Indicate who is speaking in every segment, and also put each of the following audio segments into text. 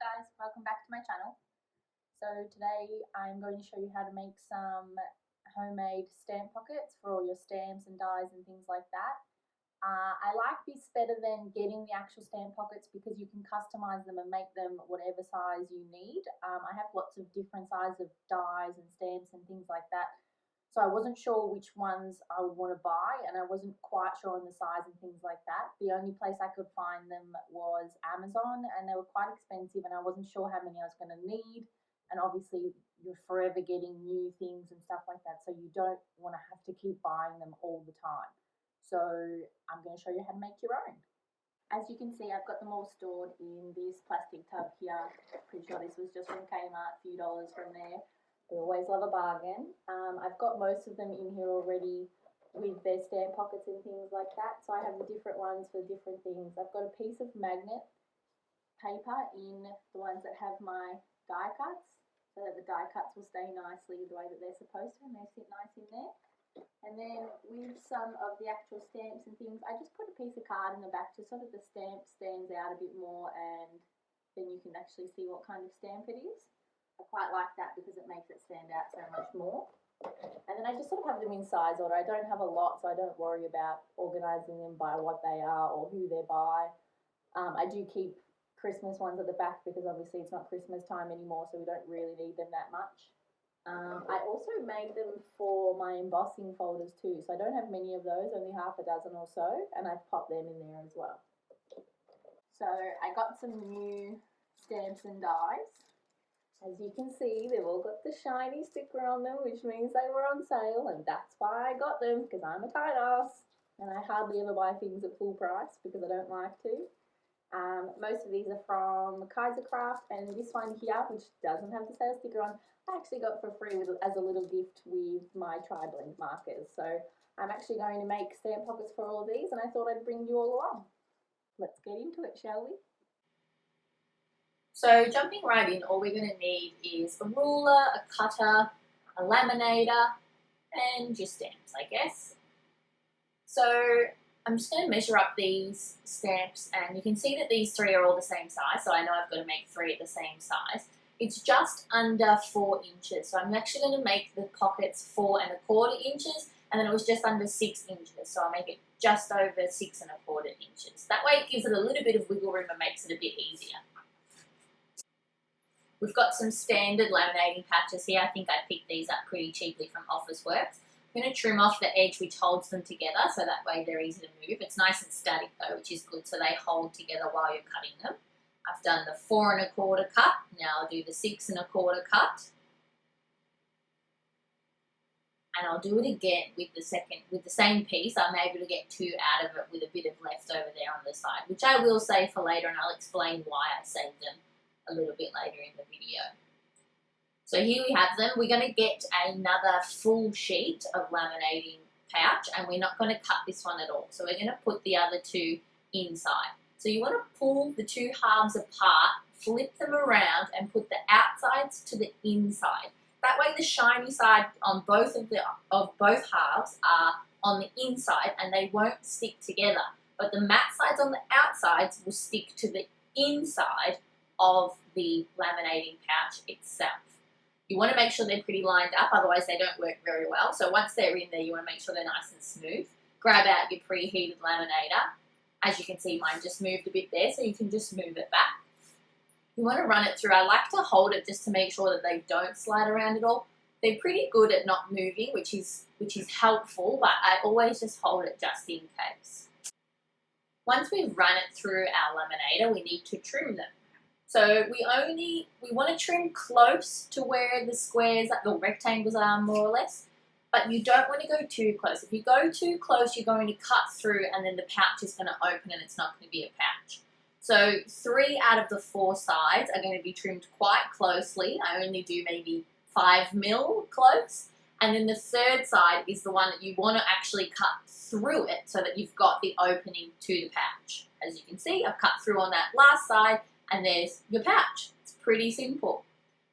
Speaker 1: guys, welcome back to my channel. So today I'm going to show you how to make some homemade stamp pockets for all your stamps and dies and things like that. I like this better than getting the actual stamp pockets because you can customize them and make them whatever size you need. I have lots of different sizes of dies and stamps and things like that. So I wasn't sure which ones I would want to buy, and I wasn't quite sure on the size and things like that. The only place I could find them was Amazon, and they were quite expensive, and I wasn't sure how many I was going to need. And obviously you're forever getting new things and stuff like that, so you don't want to have to keep buying them all the time. So I'm going to show you how to make your own. As you can see, I've got them all stored in this plastic tub here. Pretty sure this was just from Kmart, a few dollars from there. We always love a bargain. I've got most of them in here already with their stamp pockets and things like that. So I have the different ones for different things. I've got a piece of magnet paper in the ones that have my die cuts, so that the die cuts will stay nicely the way that they're supposed to and they sit nice in there. And then with some of the actual stamps and things, I just put a piece of card in the back just so that the stamp stands out a bit more, and then you can actually see what kind of stamp it is. I quite like that because it makes it stand out so much more. And then I just sort of have them in size order. I don't have a lot, so I don't worry about organising them by what they are or who they're by. I do keep Christmas ones at the back because obviously it's not Christmas time anymore, so we don't really need them that much. I also made them for my embossing folders too, so I don't have many of those, only half a dozen or so, and I've popped them in there as well. So I got some new stamps and dies. As you can see, they've all got the shiny sticker on them, which means they were on sale, and that's why I got them, because I'm a tight ass and I hardly ever buy things at full price because I don't like to. Most of these are from Kaisercraft, and this one here, which doesn't have the sale sticker on, I actually got for free as a little gift with my tri-blend markers. So I'm actually going to make stamp pockets for all of these, and I thought I'd bring you all along. Let's get into it, shall we?
Speaker 2: So jumping right in, all we're going to need is a ruler, a cutter, a laminator, and your stamps, I guess. So I'm just going to measure up these stamps, and you can see that these three are all the same size, so I know I've got to make three at the same size. It's just under 4 inches, so I'm actually going to make the pockets 4¼ inches, and then it was just under 6 inches, so I'll make it just over 6¼ inches. That way it gives it a little bit of wiggle room and makes it a bit easier. We've got some standard laminating patches here. I think I picked these up pretty cheaply from Officeworks. I'm going to trim off the edge which holds them together, so that way they're easy to move. It's nice and static though, which is good, so they hold together while you're cutting them. I've done the 4¼ cut. Now I'll do the 6¼ cut. And I'll do it again with the same piece. I'm able to get 2 out of it with a bit of leftover there on the side, which I will save for later, and I'll explain why I saved them a little bit later in the video. So here we have them. We're going to get another full sheet of laminating pouch, and we're not going to cut this one at all. So we're going to put the other 2 inside. So you want to pull the 2 halves apart, flip them around, and put the outsides to the inside. That way the shiny side on both halves are on the inside, and they won't stick together. But the matte sides on the outsides will stick to the inside of the laminating pouch itself. You want to make sure they're pretty lined up, otherwise they don't work very well. So once they're in there, you want to make sure they're nice and smooth. Grab out your preheated laminator. As you can see, mine just moved a bit there, so you can just move it back. You want to run it through. I like to hold it just to make sure that they don't slide around at all. They're pretty good at not moving, which is helpful, but I always just hold it just in case. Once we've run it through our laminator, we need to trim them. So we want to trim close to where the squares, the rectangles are more or less, but you don't want to go too close. If you go too close, you're going to cut through, and then the pouch is going to open and it's not going to be a pouch. So 3 out of the 4 sides are going to be trimmed quite closely. I only do maybe 5 mil close. And then the 3rd side is the one that you want to actually cut through it so that you've got the opening to the pouch. As you can see, I've cut through on that last side, and there's your pouch. It's pretty simple.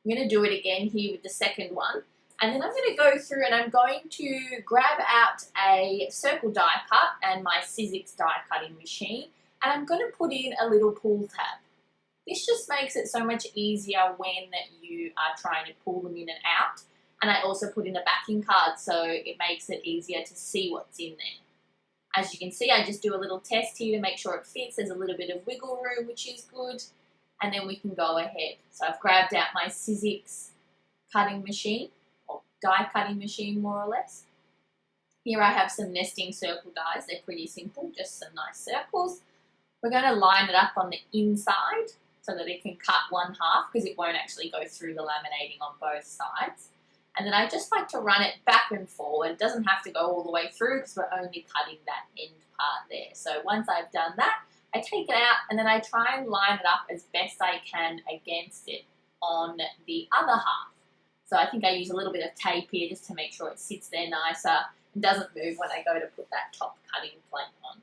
Speaker 2: I'm going to do it again here with the 2nd one. And then I'm going to go through and I'm going to grab out a circle die cut and my Sizzix die cutting machine, and I'm going to put in a little pull tab. This just makes it so much easier when you are trying to pull them in and out. And I also put in a backing card, so it makes it easier to see what's in there. As you can see, I just do a little test here to make sure it fits. There's a little bit of wiggle room, which is good. And then we can go ahead. So I've grabbed out my Sizzix cutting machine, or die cutting machine more or less. Here I have some nesting circle dies. They're pretty simple, just some nice circles. We're going to line it up on the inside so that it can cut one half, because it won't actually go through the laminating on both sides. And then I just like to run it back and forward. It doesn't have to go all the way through because we're only cutting that end part there. So once I've done that, I take it out and then I try and line it up as best I can against it on the other half. So I think I use a little bit of tape here just to make sure it sits there nicer and doesn't move when I go to put that top cutting plate on.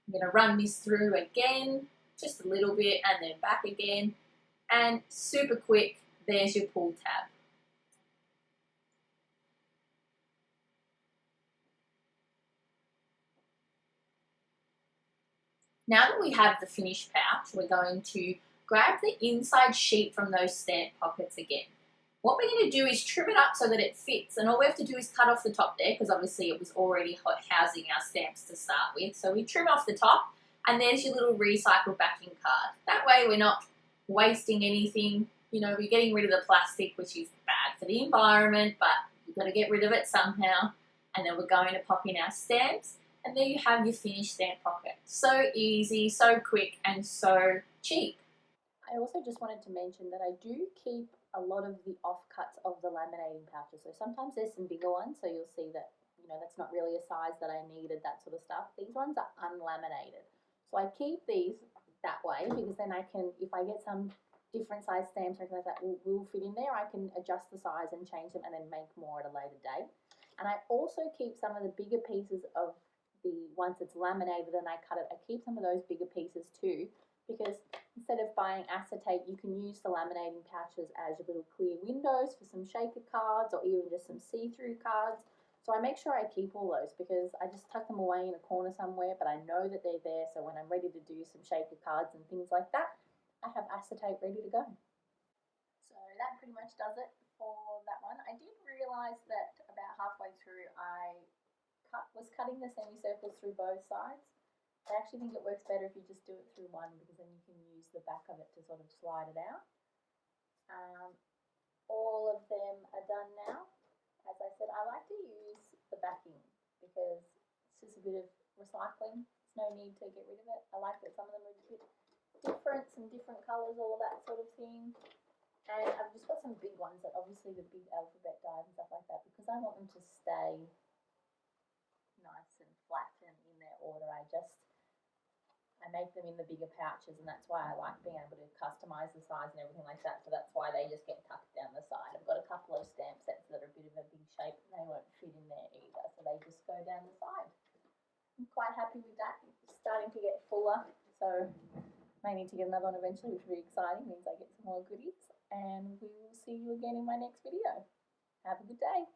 Speaker 2: I'm going to run this through again, just a little bit, and then back again, and super quick. There's your pull tab. Now that we have the finished pouch, we're going to grab the inside sheet from those stamp pockets again. What we're going to do is trim it up so that it fits, and all we have to do is cut off the top there, because obviously it was already housing our stamps to start with. So we trim off the top, and there's your little recycle backing card. That way we're not wasting anything. You know, we're getting rid of the plastic, which is bad for the environment, but you've got to get rid of it somehow. And then we're going to pop in our stamps, and there you have your finished stamp pocket. So easy, so quick, and so cheap.
Speaker 1: I also just wanted to mention that I do keep a lot of the offcuts of the laminating pouches. So sometimes there's some bigger ones, so you'll see that, you know, that's not really a size that I needed, that sort of stuff. These ones are unlaminated. So I keep these that way, because then I can, if I get some different size stamps or anything like that will fit in there, I can adjust the size and change them and then make more at a later date. And I also keep some of the bigger pieces of the, once it's laminated and I cut it, I keep some of those bigger pieces too, because instead of buying acetate, you can use the laminating pouches as your little clear windows for some shaker cards or even just some see-through cards. So I make sure I keep all those, because I just tuck them away in a corner somewhere, but I know that they're there, so when I'm ready to do some shaker cards and things like that, I have acetate ready to go. So that pretty much does it for that one. I did realise that about halfway through I was cutting the semicircles through both sides. I actually think it works better if you just do it through one, because then you can use the back of it to sort of slide it out. All of them are done now. As I said, I like to use the backing because it's just a bit of recycling. There's no need to get rid of it. I like that some of them are a bit different, some different colours, all of that sort of thing. And I've just got some big ones, that obviously the big alphabet dies and stuff like that, because I want them to stay nice and flat and in their order. I make them in the bigger pouches, and that's why I like being able to customise the size and everything like that. So that's why they just get tucked down the side. I've got a couple of stamp sets that are a bit of a big shape, and they won't fit in there either, so they just go down the side. I'm quite happy with that. It's starting to get fuller, so I need to get another one eventually, which will be exciting. It means I get some more goodies, and we will see you again in my next video. Have a good day.